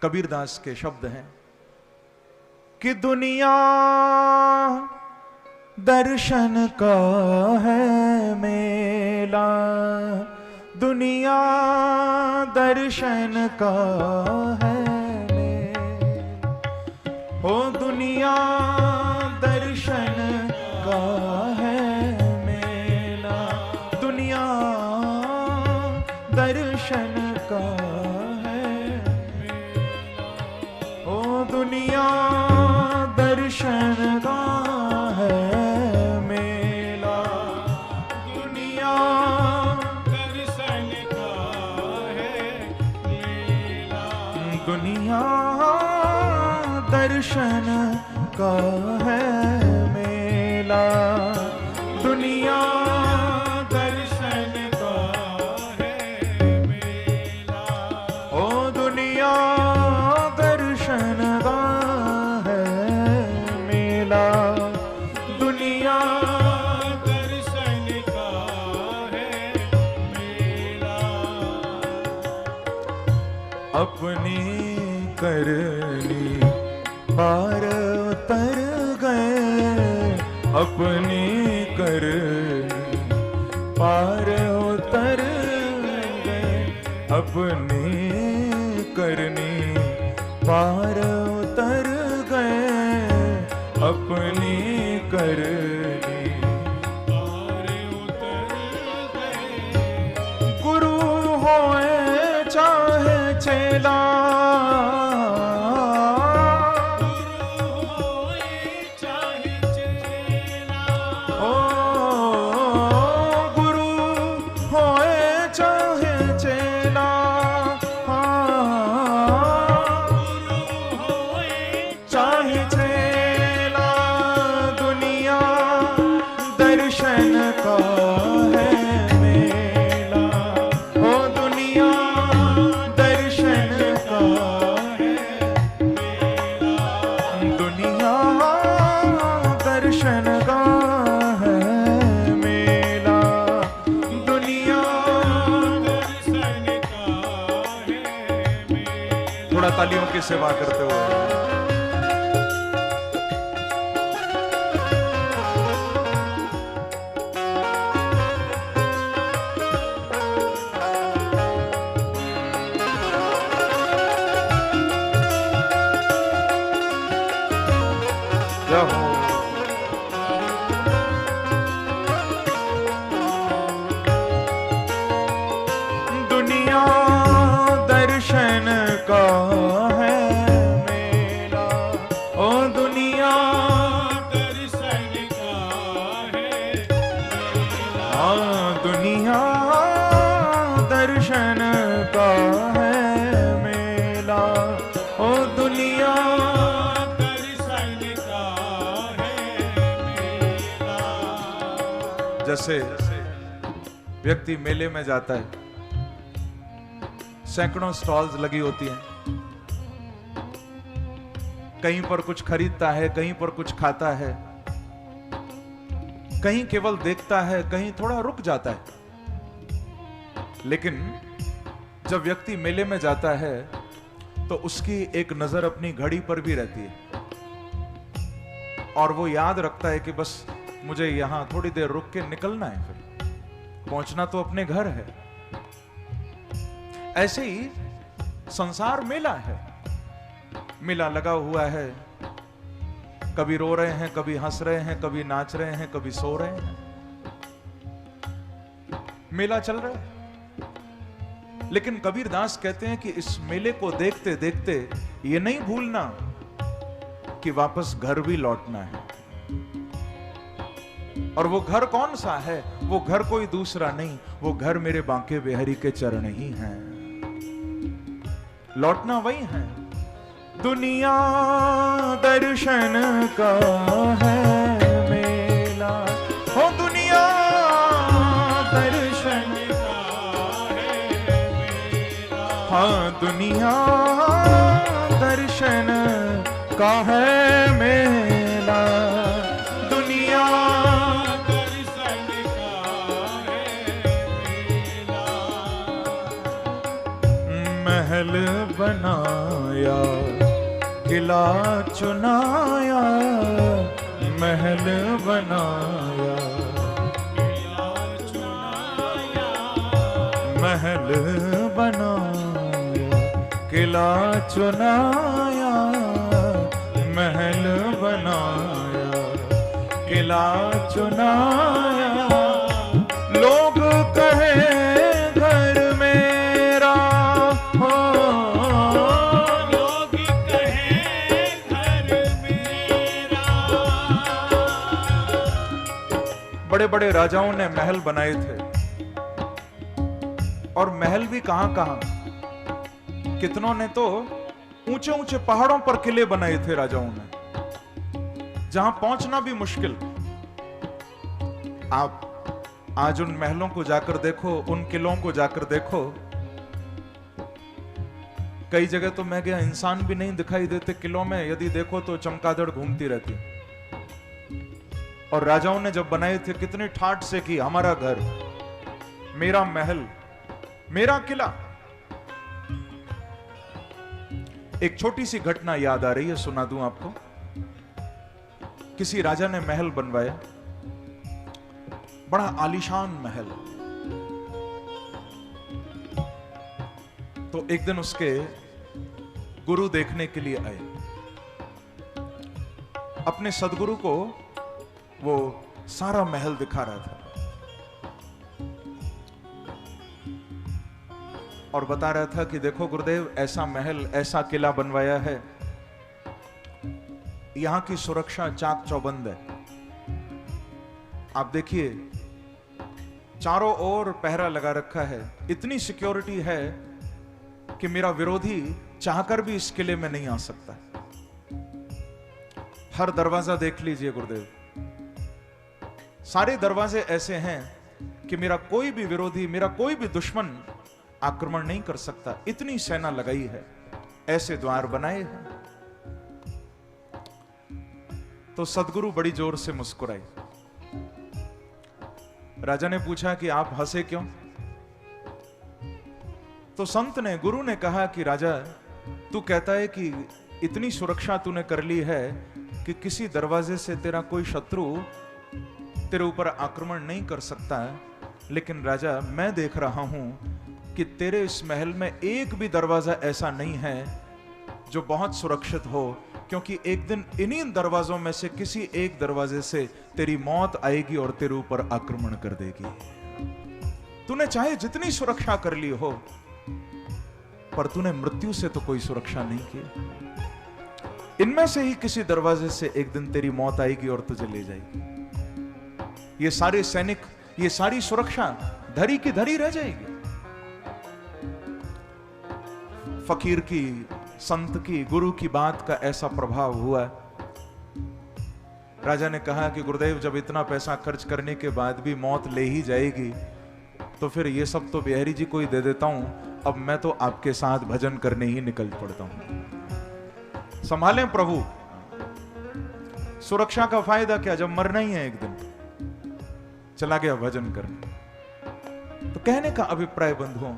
कबीरदास के शब्द हैं कि दुनिया दर्शन का है मेला, दुनिया दर्शन का है मेला, हो दुनिया दर्शन का है मेला, दुनिया दर्शन का है मेला, हो दुनिया दर्शन का है मेला, दुनिया दर्शन का है मेला, दुनिया दर्शन का है मेला, दुनिया दर्शन का है मेला, ओ दुनिया दर्शन का है मेला, दुनिया दर्शन का है मेला, अपनी करनी पार उतर गए, अपनी करनी पार उतर गए, अपनी करनी पार उतर गए, अपनी करनी पार उतर गए, गुरु होए चाहे चेला, तालियों की सेवा करते हुए दुनिया दर्शन का है मेला, ओ दुनिया दर्शन का है मेला, हाँ दुनिया दर्शन का है मेला, ओ दुनिया दर्शन का है मेला। जैसे व्यक्ति मेले में जाता है, सैकड़ों स्टॉल्स लगी होती हैं, कहीं पर कुछ खरीदता है, कहीं पर कुछ खाता है, कहीं केवल देखता है, कहीं थोड़ा रुक जाता है। लेकिन जब व्यक्ति मेले में जाता है तो उसकी एक नजर अपनी घड़ी पर भी रहती है और वो याद रखता है कि बस मुझे यहां थोड़ी देर रुक के निकलना है, फिर पहुंचना तो अपने घर है। ऐसे ही संसार मेला है, मेला लगा हुआ है, कभी रो रहे हैं, कभी हंस रहे हैं, कभी नाच रहे हैं, कभी सो रहे हैं, मेला चल रहा है। लेकिन कबीरदास कहते हैं कि इस मेले को देखते देखते ये नहीं भूलना कि वापस घर भी लौटना है। और वो घर कौन सा है? वो घर कोई दूसरा नहीं, वो घर मेरे बांके बिहारी के चरण ही हैं। लौटना वही है। दुनिया दर्शन का है मेला, हो दुनिया दर्शन का है मेला, हाँ दुनिया दर्शन का है मेला, दुनिया दर्शन का है मेला। महल बना बनाया, किला चुनाया, महल बनाया, महल बनाया, किला चुनाया, महल बनाया, किला चुनाया। लोग कहे घर मेरा हो, लोग कहे घर मेरा। बड़े बड़े राजाओं ने महल बनाए थे, और महल भी कहां कहां, कितनों ने तो ऊंचे ऊंचे पहाड़ों पर किले बनाए थे राजाओं ने, जहां पहुंचना भी मुश्किल। आप आज उन महलों को जाकर देखो, उन किलों को जाकर देखो, कई जगह तो मैं गया, इंसान भी नहीं दिखाई देते किलों में, यदि देखो तो चमगादड़ घूमती रहती। और राजाओं ने जब बनाए थे कितनी ठाठ से कि हमारा घर, मेरा महल, मेरा किला। एक छोटी सी घटना याद आ रही है, सुना दूं आपको। किसी राजा ने महल बनवाया, बड़ा आलीशान महल। तो एक दिन उसके गुरु देखने के लिए आए। अपने सदगुरु को वो सारा महल दिखा रहा था और बता रहा था कि देखो गुरुदेव, ऐसा महल, ऐसा किला बनवाया है, यहां की सुरक्षा चाक चौबंद है। आप देखिए, चारों ओर पहरा लगा रखा है, इतनी सिक्योरिटी है कि मेरा विरोधी चाहकर भी इस किले में नहीं आ सकता। हर दरवाजा देख लीजिए गुरुदेव, सारे दरवाजे ऐसे हैं कि मेरा कोई भी विरोधी, मेरा कोई भी दुश्मन आक्रमण नहीं कर सकता। इतनी सेना लगाई है, ऐसे द्वार बनाए हैं। तो सदगुरु बड़ी जोर से मुस्कुराए। राजा ने पूछा कि आप हंसे क्यों? तो संत ने, गुरु ने कहा कि राजा, तू कहता है कि इतनी सुरक्षा तूने कर ली है कि किसी दरवाजे से तेरा कोई शत्रु तेरे ऊपर आक्रमण नहीं कर सकता। लेकिन राजा, मैं देख रहा हूं कि तेरे इस महल में एक भी दरवाजा ऐसा नहीं है जो बहुत सुरक्षित हो, क्योंकि एक दिन इन्हीं दरवाजों में से किसी एक दरवाजे से तेरी मौत आएगी और तेरे ऊपर आक्रमण कर देगी। तूने चाहे जितनी सुरक्षा कर ली हो, पर तूने मृत्यु से तो कोई सुरक्षा नहीं की। इनमें से ही किसी दरवाजे से एक दिन तेरी मौत आएगी और तुझे ले जाएगी। ये सारे सैनिक, ये सारी सुरक्षा धरी की धरी रह जाएगी। फकीर की, संत की, गुरु की बात का ऐसा प्रभाव हुआ। राजा ने कहा कि गुरुदेव, जब इतना पैसा खर्च करने के बाद भी मौत ले ही जाएगी, तो फिर ये सब तो बिहारी जी को ही दे देता हूं। अब मैं तो आपके साथ भजन करने ही निकल पड़ता हूं। संभालें प्रभु, सुरक्षा का फायदा क्या, जब मरना ही है एक दिन। चला गया भजन करने। तो कहने का अभिप्राय बंधुओं,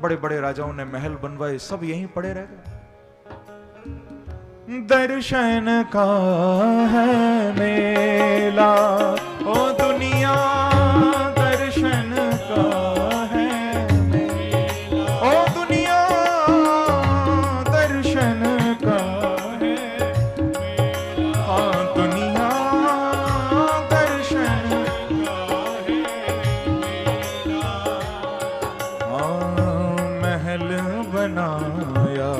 बड़े बड़े राजाओं ने महल बनवाए, सब यहीं पड़े रह गए। दर्शन का है मेला ओ दुनिया, दर्शन का है मेला ओ दुनिया, दर्शन का है मेला। हाँ दुनिया, दर्शन का है मेला। हाँ महल बनाया,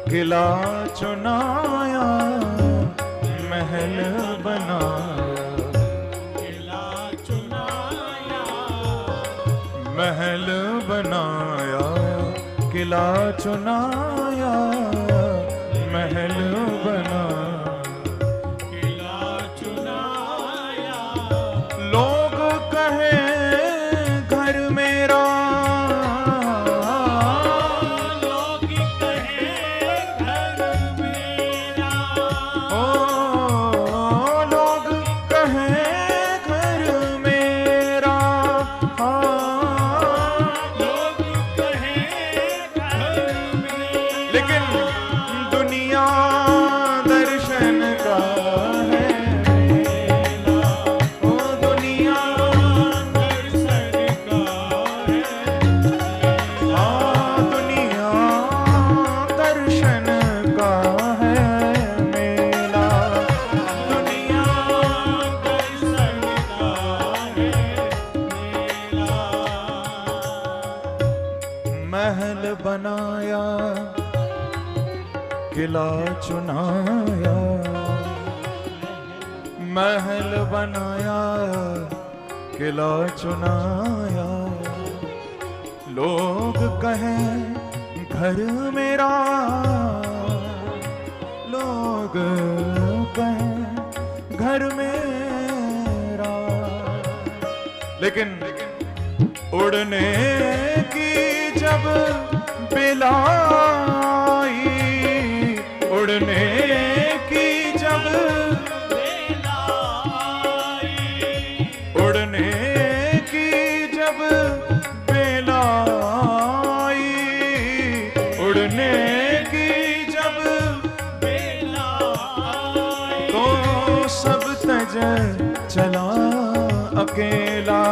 किला चुनाया, महल बनाया, किला चुनाया, महल बनाया, किला चुनाया, महल बनाया, किला चुनाया। लोग कहे घर मेरा, लेकिन दुनिया दर्शन का है मेला। ओ दुनिया दर्शन का है हाँ दुनिया दर्शन का है मेला। दुनिया दर्शन का है मेला। महल बनाया किला चुनाया, महल बनाया किला चुनाया, लोग कहें घर मेरा, लोग कहें घर मेरा। लेकिन उड़ने की जब बेलाई, उड़ने की जब बेलाई, उड़ने की जब बेलाई, उड़ने की जब बेलाई, तो सब तज चला अकेला,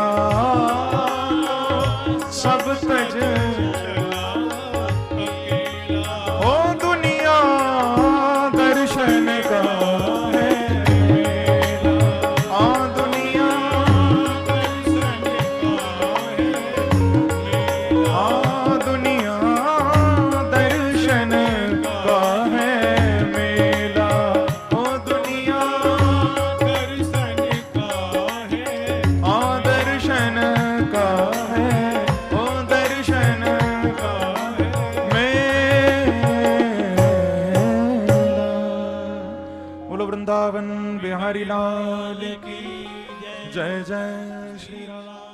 सब तज ओ दुनिया दर्शन का है मेला। आ दुनिया दर्शन का है मेला। आ दुनिया दर्शन का है मेला। ओ दुनिया दर्शन का है आ दर्शन का है, ओ दर्शन का है मेला। बोलो वृंदावन बिहारी लाल की जय जय श्री राम।